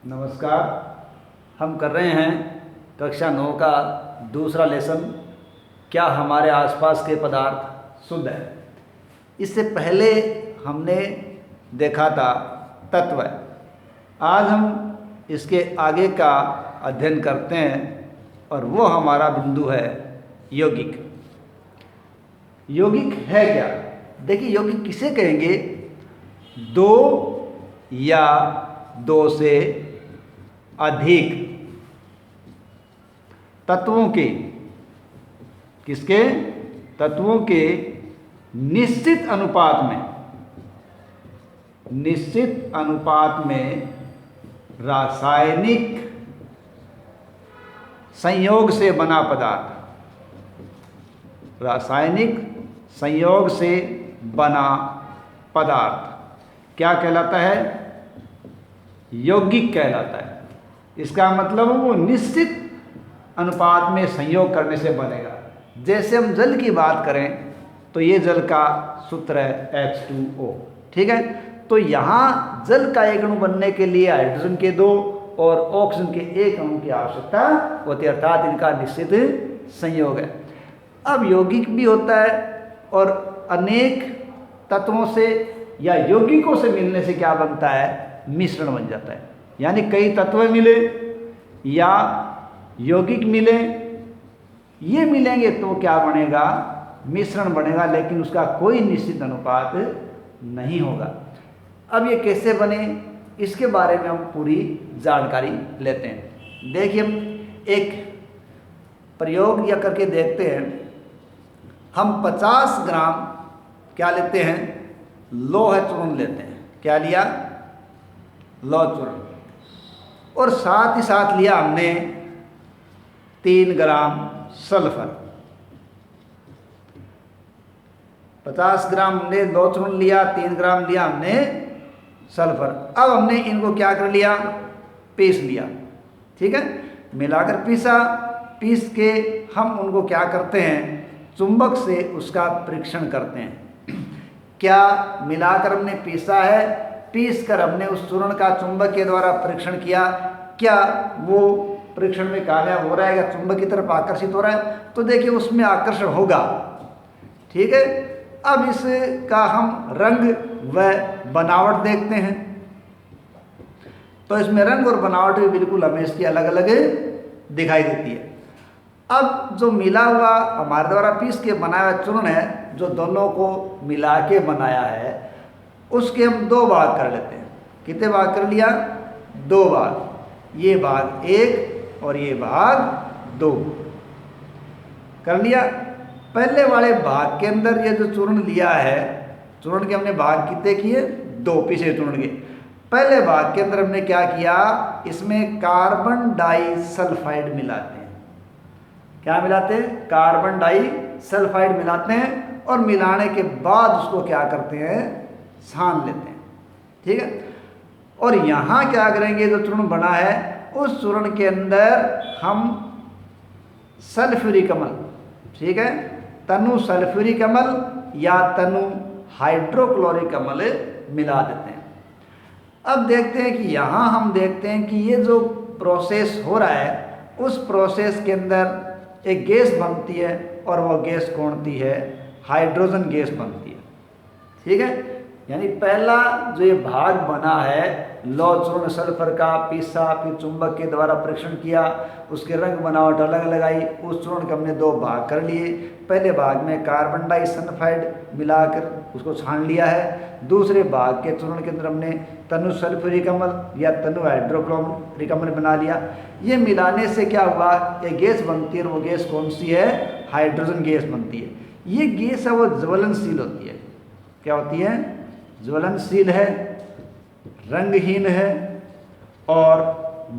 नमस्कार। हम कर रहे हैं कक्षा 9 का दूसरा लेसन, क्या हमारे आसपास के पदार्थ शुद्ध है। इससे पहले हमने देखा था तत्व। आज हम इसके आगे का अध्ययन करते हैं और वो हमारा बिंदु है यौगिक। यौगिक है क्या? देखिए, यौगिक किसे कहेंगे? दो या दो से अधिक तत्वों के, किसके? तत्वों के निश्चित अनुपात में रासायनिक संयोग से बना पदार्थ। रासायनिक संयोग से बना पदार्थ क्या कहलाता है? यौगिक कहलाता है। इसका मतलब वो निश्चित अनुपात में संयोग करने से बनेगा। जैसे हम जल की बात करें तो ये जल का सूत्र है H2O, ठीक है। तो यहाँ जल का एक अणु बनने के लिए हाइड्रोजन के 2 और ऑक्सीजन के 1 अणु की आवश्यकता होती है, अर्थात इनका निश्चित संयोग है। अब यौगिक भी होता है और अनेक तत्वों से या यौगिकों से मिलने से क्या बनता है? मिश्रण बन जाता है। यानी कई तत्व मिले या यौगिक मिले, ये मिलेंगे तो क्या बनेगा? मिश्रण बनेगा, लेकिन उसका कोई निश्चित अनुपात नहीं होगा। अब ये कैसे बने, इसके बारे में हम पूरी जानकारी लेते हैं। देखिए, हम एक प्रयोग या करके देखते हैं। हम 50 ग्राम क्या लेते हैं? लोह चूर्ण लेते हैं। क्या लिया? लोह चूर्ण। और साथ ही साथ लिया हमने 3 ग्राम सल्फर। 50 ग्राम हमने लोह चूर्ण लिया, 3 ग्राम लिया हमने सल्फर। अब हमने इनको क्या कर लिया? पीस लिया, ठीक है। मिलाकर पीस के हम उनको क्या करते हैं? चुंबक से उसका परीक्षण करते हैं। क्या मिलाकर हमने पीसा है, पीस कर हमने उस चूर्ण का चुंबक के द्वारा परीक्षण किया, क्या वो परीक्षण में कामयाब हो रहा है या चुंबक की तरफ आकर्षित हो रहा है? तो देखिए, उसमें आकर्षण होगा, ठीक है। अब इसका हम रंग व बनावट देखते हैं। तो इसमें रंग और बनावट भी बिल्कुल हमें इसकी अलग अलग दिखाई देती है। अब जो मिला हुआ हमारे द्वारा पीस के बनाया हुआ चूर्ण है, जो दोनों को मिला के बनाया है, उसके हम 2 भाग कर लेते हैं। कितने भाग कर लिया? 2 भाग। ये भाग 1 और ये भाग 2 कर लिया। पहले वाले भाग के अंदर ये जो चूर्ण लिया है, चूर्ण के हमने भाग कितने किए? 2 पीछे चूर्ण के। पहले भाग के अंदर हमने क्या किया? इसमें कार्बन डाइसल्फाइड मिलाते हैं। क्या मिलाते हैं? कार्बन डाइसल्फाइड मिलाते हैं और मिलाने के बाद उसको क्या करते हैं? छान लेते हैं, ठीक है। और यहाँ क्या करेंगे? जो चूर्ण बना है उस चूर्ण के अंदर हम सल्फ्यूरिक अम्ल, ठीक है, तनु सल्फ्यूरिक अम्ल या तनु हाइड्रोक्लोरिक अम्ल मिला देते हैं। अब देखते हैं कि यहाँ हम देखते हैं कि ये जो प्रोसेस हो रहा है, उस प्रोसेस के अंदर एक गैस बनती है और वो गैस कौन सी है? हाइड्रोजन गैस बनती है, ठीक है। यानी पहला जो ये भाग बना है, लोह चूर्ण सल्फर का पीसा, फिर चुंबक के द्वारा परीक्षण किया, उसके रंग बनावट अलग अलग आई। उस चूर्ण के हमने 2 भाग कर लिए। पहले भाग में कार्बन डाइसल्फाइड मिलाकर उसको छान लिया है। दूसरे भाग के चूर्ण के अंदर हमने तनु सल्फ्यूरिक अम्ल या तनु हाइड्रोक्लोरिक अम्ल बना लिया। ये मिलाने से क्या हुआ? एक गैस बनती है और वो गैस कौन सी है? हाइड्रोजन गैस बनती है। ये गैस है वो ज्वलनशील होती है। क्या होती है? ज्वलनशील है, रंगहीन है और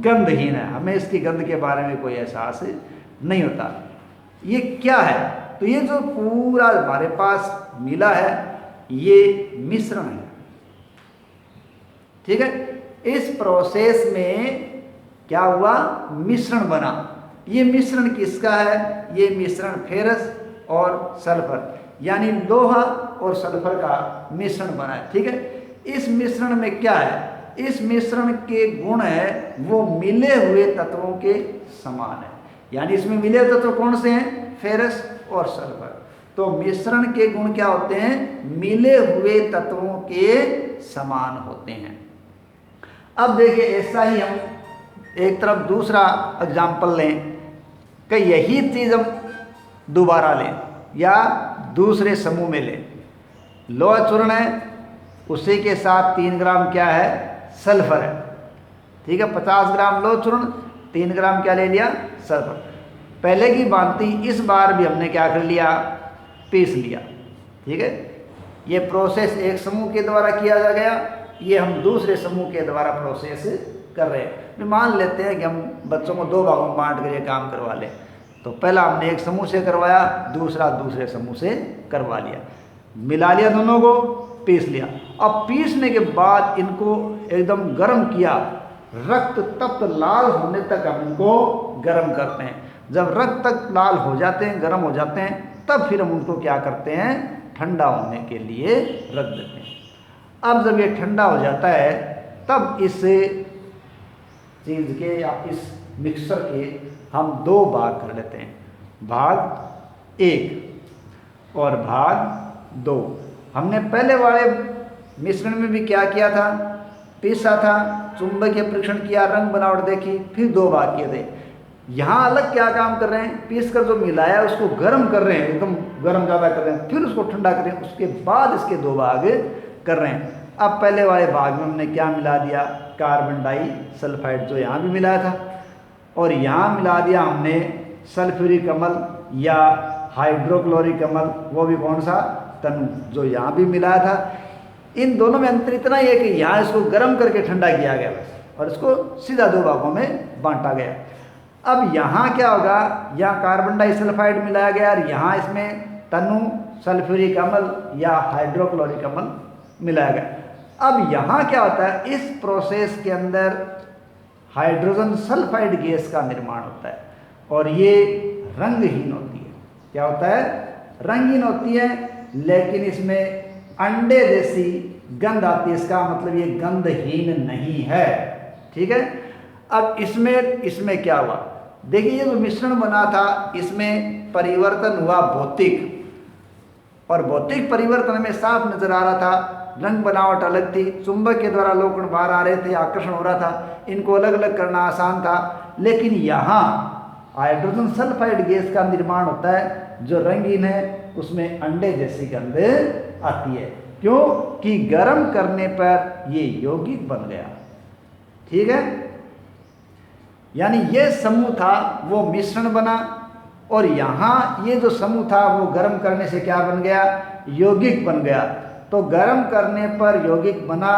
गंधहीन है। हमें इसकी गंध के बारे में कोई एहसास नहीं होता। ये क्या है? तो ये जो पूरा हमारे पास मिला है, ये मिश्रण है, ठीक है। इस प्रोसेस में क्या हुआ? मिश्रण बना। ये मिश्रण किसका है? ये मिश्रण फेरस और सल्फर यानी लोहा और सल्फर का मिश्रण बना है, ठीक है। इस मिश्रण में क्या है? इस मिश्रण के गुण है वो मिले हुए तत्वों के समान है। यानी इसमें मिले तत्व कौन से हैं? फेरस और सल्फर। तो मिश्रण के गुण क्या होते हैं? मिले हुए तत्वों के समान होते हैं। अब देखिए ऐसा ही हम एक तरफ दूसरा एग्जाम्पल लें कि यही चीज़ हम दोबारा लें या दूसरे समूह में लें। लोह चूर्ण है, उसी के साथ 3 ग्राम क्या है? सल्फर है। ठीक है, 50 ग्राम लोह चूर्ण, 3 ग्राम क्या ले लिया? सल्फर। पहले की भांति इस बार भी हमने क्या कर लिया? पीस लिया। ठीक है, ये प्रोसेस एक समूह के द्वारा किया जा गया, ये हम दूसरे समूह के द्वारा प्रोसेस कर रहे हैं। मान लेते हैं कि हम बच्चों को 2 भागों में बांट कर ये काम करवा लें। तो पहला हमने एक समूह से करवाया, दूसरा दूसरे समूह से करवा लिया, मिला लिया, दोनों को पीस लिया। अब पीसने के बाद इनको एकदम गर्म किया, रक्त तप्त लाल होने तक हम इनको गर्म करते हैं। जब रक्त तक लाल हो जाते हैं, गर्म हो जाते हैं, तब फिर हम उनको क्या करते हैं? ठंडा होने के लिए रख देते हैं। अब जब ये ठंडा हो जाता है तब इस चीज़ के या इस मिक्सर के हम 2 भाग कर लेते हैं, भाग 1 और भाग 2। हमने पहले वाले मिश्रण में भी क्या किया था? पीसा था, चुंबकीय परीक्षण किया, रंग बनावट देखी, फिर 2 भाग किए थे। यहाँ अलग क्या काम कर रहे हैं? पीस कर जो मिलाया उसको गर्म कर रहे हैं, एकदम गर्म ज़्यादा कर रहे हैं, फिर उसको ठंडा कर रहे हैं, उसके बाद इसके 2 भाग कर रहे हैं। अब पहले वाले भाग में हमने क्या मिला दिया? कार्बन डाई सल्फाइड, जो यहाँ भी मिलाया था, और यहाँ मिला दिया हमने सल्फ्यूरिक अम्ल या हाइड्रोक्लोरिक अम्ल, वो भी कौन सा? तनु, जो यहाँ भी मिलाया था। इन दोनों में अंतर इतना ही है कि यहाँ इसको गर्म करके ठंडा किया गया बस, और इसको सीधा 2 भागों में बांटा गया। अब यहाँ क्या होगा? यहाँ कार्बन डाइसल्फाइड मिलाया गया और यहाँ इसमें तनु सल्फ्यूरिक अम्ल या हाइड्रोक्लोरिक अम्ल मिलाया गया। अब यहाँ क्या होता है? इस प्रोसेस के अंदर हाइड्रोजन सल्फाइड गैस का निर्माण होता है और ये रंगहीन होती है। क्या होता है? रंगहीन होती है, लेकिन इसमें अंडे जैसी गंध आती है। इसका मतलब ये गंधहीन नहीं है। ठीक है, अब इसमें क्या हुआ? देखिए, ये जो मिश्रण बना था इसमें परिवर्तन हुआ भौतिक, और भौतिक परिवर्तन में साफ नजर आ रहा था। रंग बनावट अलग थी, चुंबक के द्वारा लोकण बाहर आ रहे थे, आकर्षण हो रहा था, इनको अलग अलग करना आसान था। लेकिन यहाँ हाइड्रोजन सल्फाइड गैस का निर्माण होता है जो रंगीन है, उसमें अंडे जैसी गंध आती है। क्यों? कि गर्म करने पर ये यौगिक बन गया। ठीक है, यानी ये समूह था वो मिश्रण बना, और यहाँ ये जो समूह था वो गर्म करने से क्या बन गया? यौगिक बन गया। तो गर्म करने पर यौगिक बना,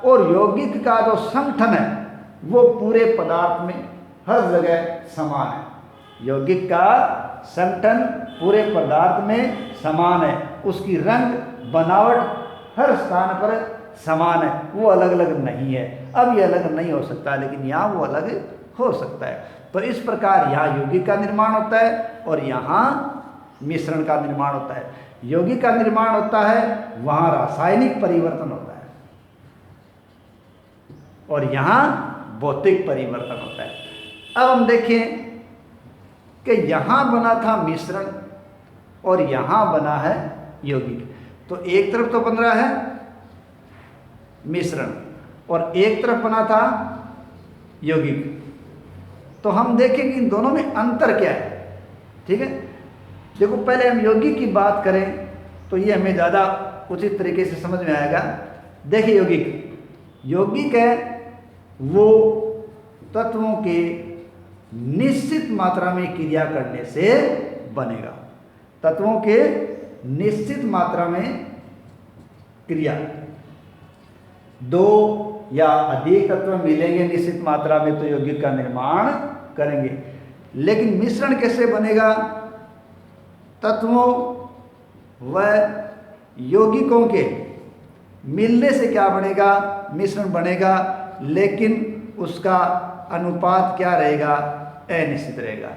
और यौगिक का जो संगठन है वो पूरे पदार्थ में हर जगह समान है। यौगिक का संगठन पूरे पदार्थ में समान है, उसकी रंग बनावट हर स्थान पर समान है, वो अलग अलग नहीं है। अब ये अलग नहीं हो सकता, लेकिन यहाँ वो अलग हो सकता है। तो इस प्रकार यहाँ यौगिक का निर्माण होता है और यहाँ मिश्रण का निर्माण होता है। यौगिक का निर्माण होता है, वहाँ रासायनिक परिवर्तन होता है, और यहाँ भौतिक परिवर्तन होता है। अब हम देखें कि यहाँ बना था मिश्रण और यहाँ बना है यौगिक। तो एक तरफ तो बन रहा है मिश्रण और एक तरफ बना था यौगिक। तो हम देखें कि इन दोनों में अंतर क्या है। ठीक है, देखो पहले हम यौगिक की बात करें तो ये हमें ज़्यादा उचित तरीके से समझ में आएगा। देखिए, यौगिक है वो तत्वों के निश्चित मात्रा में क्रिया करने से बनेगा। तत्वों के निश्चित मात्रा में क्रिया, 2 या अधिक तत्व मिलेंगे निश्चित मात्रा में तो यौगिक का निर्माण करेंगे। लेकिन मिश्रण कैसे बनेगा? तत्वों व यौगिकों के मिलने से क्या बनेगा? मिश्रण बनेगा, लेकिन उसका अनुपात क्या रहेगा? अनिश्चित रहेगा।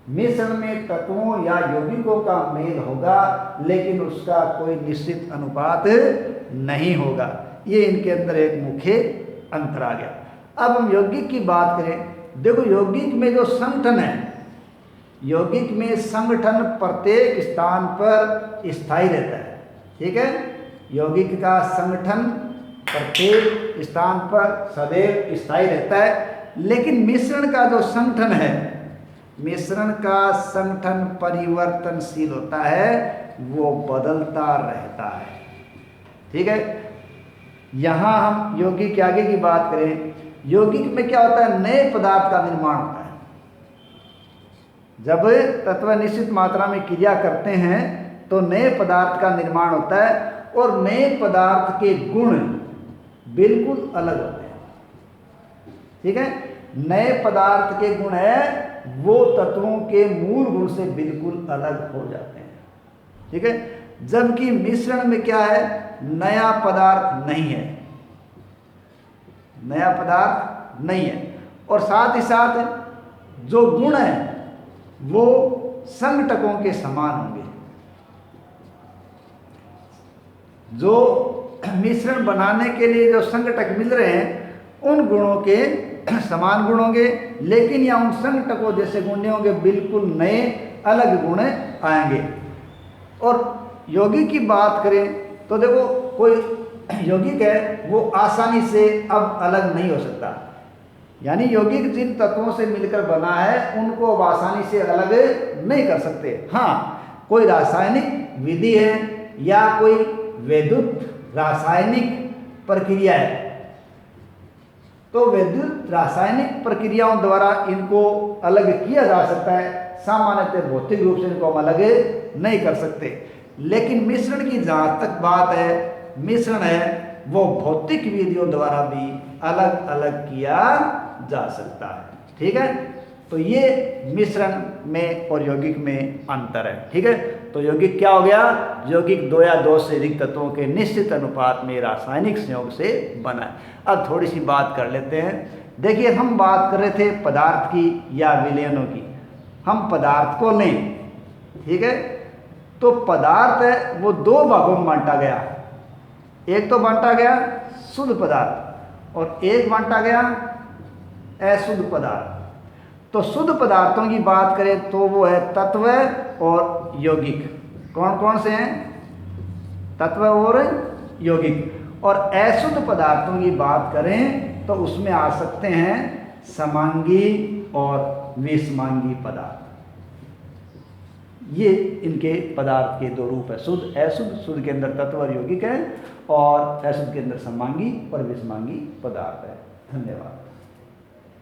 मिश्रण में तत्वों या यौगिकों का मेल होगा, लेकिन उसका कोई निश्चित अनुपात नहीं होगा। ये इनके अंदर एक मुख्य अंतर आ गया। अब हम यौगिक की बात करें, देखो यौगिक में जो संगठन है, यौगिक में संगठन प्रत्येक स्थान पर स्थायी रहता है, ठीक है। यौगिक का संगठन प्रत्येक स्थान पर सदैव स्थायी रहता है, लेकिन मिश्रण का जो संगठन है, मिश्रण का संगठन परिवर्तनशील होता है, वो बदलता रहता है, ठीक है। यहां हम यौगिक के आगे की बात करें, यौगिक में क्या होता है, नए पदार्थ का निर्माण होता है। जब तत्व निश्चित मात्रा में क्रिया करते हैं तो नए पदार्थ का निर्माण होता है, और नए पदार्थ के गुण बिल्कुल अलग होते हैं, ठीक है। नए पदार्थ के गुण है वो तत्वों के मूल गुण से बिल्कुल अलग हो जाते हैं, ठीक है। जबकि मिश्रण में क्या है, नया पदार्थ नहीं है, नया पदार्थ नहीं है, और साथ ही साथ जो गुण है वो संघटकों के समान होंगे। जो मिश्रण बनाने के लिए जो संघटक मिल रहे हैं उन गुणों के समान गुण होंगे, लेकिन या उन संघटकों जैसे गुण नहीं होंगे, बिल्कुल नए अलग गुण आएंगे। और यौगिक की बात करें तो देखो कोई यौगिक है वो आसानी से अब अलग नहीं हो सकता, यानी यौगिक जिन तत्वों से मिलकर बना है उनको अब आसानी से अलग नहीं कर सकते। हाँ, कोई रासायनिक विधि है या कोई वैद्युत रासायनिक प्रक्रिया है, तो वैद्युत रासायनिक प्रक्रियाओं द्वारा इनको अलग किया जा सकता है, सामान्यतः भौतिक रूप से इनको हम अलग नहीं कर सकते। लेकिन मिश्रण की जहाँ तक बात है, मिश्रण है वो भौतिक विधियों द्वारा भी अलग अलग किया जा सकता है, ठीक है। तो ये मिश्रण में और यौगिक में अंतर है, ठीक है। तो यौगिक क्या हो गया, यौगिक दो या दो से अधिक तत्वों के निश्चित अनुपात में रासायनिक संयोग से बना है। अब थोड़ी सी बात कर लेते हैं। देखिए, हम बात कर रहे थे पदार्थ की या विलयनों की, हम पदार्थ को लें, ठीक है। तो पदार्थ है वो दो भागों में बांटा गया, एक तो बांटा गया शुद्ध पदार्थ और एक बांटा गया अशुद्ध पदार्थ। तो शुद्ध पदार्थों की बात करें तो वो है तत्व और यौगिक। कौन कौन से हैं, तत्व और यौगिक। और अशुद्ध पदार्थों की बात करें तो उसमें आ सकते हैं समांगी और विषमांगी पदार्थ। ये इनके पदार्थ के दो रूप है, शुद्ध अशुद्ध। शुद्ध के अंदर तत्व और यौगिक है और अशुद्ध के अंदर समांगी और विषमांगी पदार्थ है। धन्यवाद।